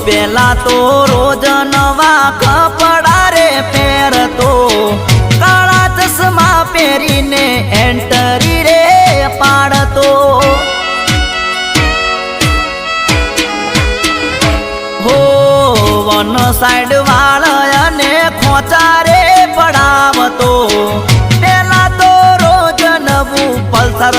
પેલા તો રોજ નવા કપડા રે પહેરતો, કાળા ચશ્મા પહેરીને એન્ટરી રે પાડતો. હો વન સાઈડ વાળને ખોચા રે પડાવતો, પેલા તો રોજ નવું પલ્સર